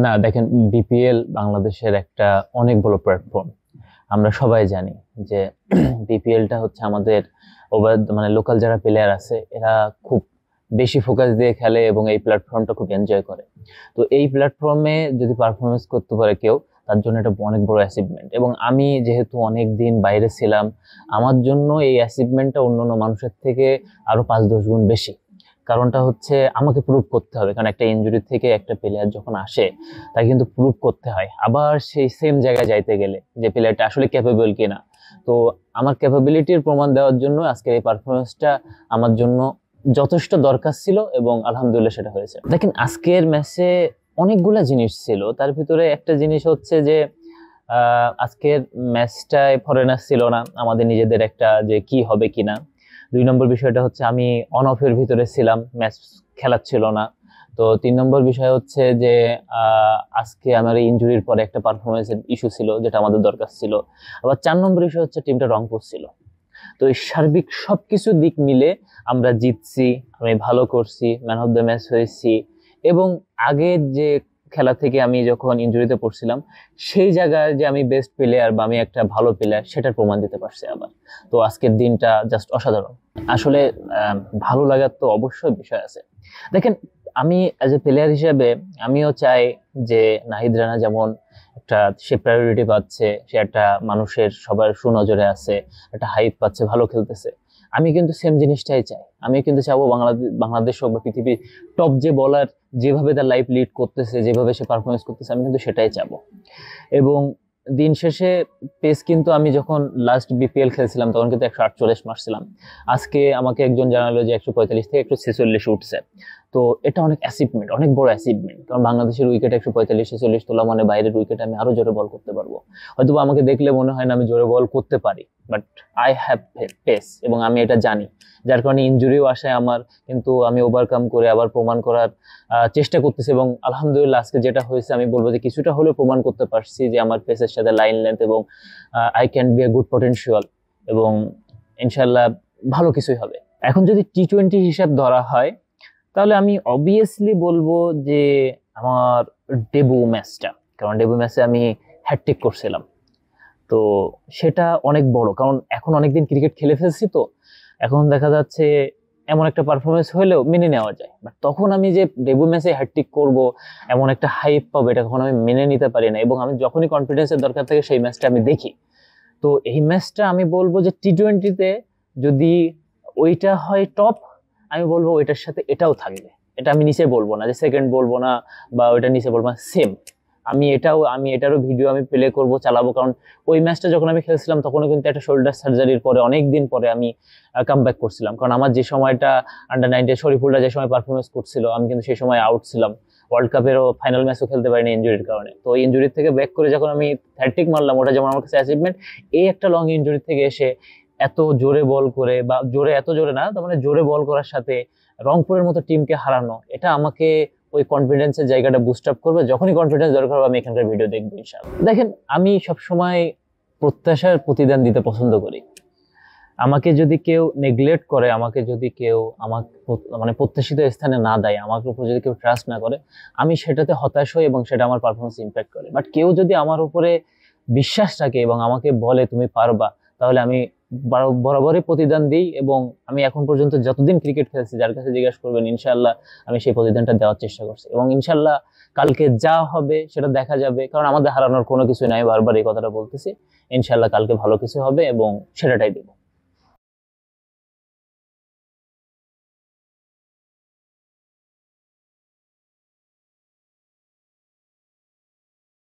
না দেখেন, বিপিএল বাংলাদেশের একটা অনেক বড় প্ল্যাটফর্ম। আমরা সবাই জানি যে বিপিএলটা হচ্ছে আমাদের ওভার মানে লোকাল যারা প্লেয়ার আছে এরা খুব বেশি ফোকাস দিয়ে খেলে এবং এই প্ল্যাটফর্মটা খুব এনজয় করে। তো এই প্ল্যাটফর্মে যদি পারফরমেন্স করতে পারে কেউ, তার জন্য এটা অনেক বড় অ্যাচিভমেন্ট। এবং আমি যেহেতু অনেক দিন বাইরে ছিলাম, আমার জন্য এই অ্যাচিভমেন্টটা অন্যান্য মানুষের থেকে আরো 5-10 গুণ বেশি। কারণটা হচ্ছে আমাকে প্রুভ করতে হবে, কারণ একটা ইনজুরি থেকে একটা প্লেয়ার যখন আসে তাকে কিন্তু প্রুভ করতে হয় আবার সেই সেম জায়গায় যাইতে গেলে যে প্লেয়ারটা আসলে ক্যাপেবল কিনা। তো আমার ক্যাপাবিলিটির প্রমাণ দেওয়ার জন্য আজকের এই পারফরমেন্সটা আমার জন্য যথেষ্ট দরকার ছিল এবং আলহামদুলিল্লাহ সেটা হয়েছে। দেখেন, আজকের ম্যাচে অনেকগুলা জিনিস ছিল, তার ভিতরে একটা জিনিস হচ্ছে যে আজকের ম্যাচটায় ফরেনার ছিল না, আমাদের নিজেদের একটা যে কি হবে কিনা। 2 নম্বর বিষয়টা হচ্ছে আমি অন অফের ভিতরে ছিলাম, ম্যাচ খেলার ছিল না। তো 3 নম্বর বিষয় হচ্ছে যে আজকে আমার ইনজুরির পরে একটা পারফরমেন্সের ইস্যু ছিল যেটা আমাদের দরকার ছিল। আবার 4 নম্বর বিষয় হচ্ছে টিমটা রংপুর ছিল। তো এই সার্বিক সবকিছু দিক মিলে আমরা জিতছি, আমি ভালো করছি, ম্যান অফ দ্য ম্যাচ হয়েছি। এবং আগের যে খেলা থেকে আমি যখন ইনজুরিতে পড়ছিলাম, সেই জায়গায় যে আমি বেস্ট প্লেয়ার বা আমি একটা ভালো প্লেয়ার সেটার প্রমাণ দিতে পারছি আবার। তো আজকের দিনটা জাস্ট অসাধারণ। আসলে ভালো লাগার তো অবশ্যই বিষয় আছে। দেখেন, আমি অ্যাজ এ প্লেয়ার হিসেবে আমিও চাই যে নাহিদ রানা যেমন একটা সে প্রায়োরিটি পাচ্ছে, সে একটা মানুষের সবার সুনজরে আছে, একটা হাইপ পাচ্ছে, ভালো খেলতেছে। আমি কিন্তু সেম জিনিসটাই চাই। আমি কিন্তু চাবো বাংলাদেশ হোক বা পৃথিবীর টপ যে বলার যেভাবে তার লাইফ লিড করতেছে, যেভাবে সে পারফরমেন্স করতেছে, আমি কিন্তু সেটাই চাবো। এবং দিন শেষে পেস কিন্তু আমি যখন লাস্ট বিপিএল খেলছিলাম তখন কিন্তু 148 মারছিলাম। আজকে আমাকে একজন জানালো যে 145 থেকে 146 উঠছে। তো এটা অনেক অ্যাচিভমেন্ট, অনেক বড় অ্যাচিভমেন্ট। কারণ বাংলাদেশের উইকেট 145-46 তোলা মানে বাইরের উইকেটে আমি আরো জোরে বল করতে পারবো। হয়তো আমাকে দেখলে মনে হয় না আমি জোরে বল করতে পারি, বাট আই হ্যাভ পেস এবং আমি এটা জানি। যার কারণে ইনজুরিও আসে আমার, কিন্তু আমি ওভারকাম করে আবার প্রমাণ করার চেষ্টা করতেছি। এবং আলহামদুলিল্লাহ আজকে যেটা হয়েছে আমি বলবো যে কিছুটা হলেও প্রমাণ করতে পারছি যে আমার পেসের সাথে লাইন লেন্থ এবং I can B a good potential. এবং ইনশাল্লাহ ভালো কিছুই হবে। এখন যদি টি-20 হিসাব ধরা হয়, তাহলে আমি অবভিয়াসলি বলবো যে আমার ডেবু ম্যাচটা, কারণ ডেবু ম্যাচে আমি হ্যাটট্রিক করছিলাম। তো সেটা অনেক বড়, কারণ এখন অনেকদিন ক্রিকেট খেলে ফেলছি, তো এখন দেখা যাচ্ছে এমন একটা পারফরমেন্স হলেও মেনে নেওয়া যায়। বাট তখন আমি যে ডেবু ম্যাচে হ্যাটট্রিক করব, এমন একটা হাইপ পাবো, এটা কখনো আমি মেনে নিতে পারি না। এবং আমি যখনই কনফিডেন্সের দরকার থাকে সেই ম্যাচটা আমি দেখি। তো এই ম্যাচটা আমি বলবো যে টি-20-তে যদি ওইটা হয় টপ, আমি বলবো ওইটার সাথে এটাও থাকবে। এটা আমি নিচে বলবো না, যে সেকেন্ড বলবো না বা ওইটা নিচে বলবো না, সেম। আমি এটারও ভিডিও আমি প্লে করব, চালাবো। কারণ ওই ম্যাচটা যখন আমি খেলছিলাম তখনও কিন্তু একটা শোল্ডার সার্জারির পরে অনেক দিন পরে আমি কাম ব্যাক করছিলাম। কারণ আমার যে সময়টা আন্ডার 19 শরীফুলরা যে সময় পারফরমেন্স করছিল, আমি কিন্তু সেই সময় আউট ছিলাম। ওয়ার্ল্ড কাপেরও ফাইনাল ম্যাচও খেলতে পারিনি ইনজুরির কারণে। তো ওই ইনজুরির থেকে ব্যাক করে যখন আমি হ্যাটট্রিক মারলাম, ওটা যেমন আমার কাছে অ্যাচিভমেন্ট, এই একটা লং ইনজুরি থেকে এসে এত জোরে বল করে, বা জোরে এত জোরে না, তার মানে জোরে বল করার সাথে রংপুরের মতো টিমকে হারানো, এটা আমাকে ওই কনফিডেন্সের জায়গাটা বুস্ট আপ করবে। যখনই কনফিডেন্স দরকার হবে আমি এখানকার ভিডিও দেখবো ইনশাআল্লাহ। দেখেন, আমি সবসময় প্রত্যাশার প্রতিদান দিতে পছন্দ করি। আমাকে যদি কেউ নেগলেক্ট করে, আমাকে যদি কেউ আমাকে মানে প্রত্যাশিত স্থানে না দেয়, আমার উপর যদি কেউ ট্রাস্ট না করে, আমি সেটাতে হতাশ হই এবং সেটা আমার পারফরমেন্স ইম্প্যাক্ট করে। বাট কেউ যদি আমার উপরে বিশ্বাস রাখে এবং আমাকে বলে তুমি পারবা, তাহলে আমি বরাবরই প্রতিদান দিই। এবং আমি এখন পর্যন্ত যতদিন ক্রিকেট খেলছি, যার কাছে জিজ্ঞাসা করবেন, ইনশাল্লাহ আমি সেই প্রতিদানটা দেওয়ার চেষ্টা করছি। এবং ইনশাল্লাহ কালকে যা হবে সেটা দেখা যাবে, কারণ আমাদের হারানোর কোনো কিছু নাই, বারবার এই কথাটা বলতেছি। ইনশাল্লাহ কালকে ভালো কিছু হবে এবং সেটাটাই দেবো।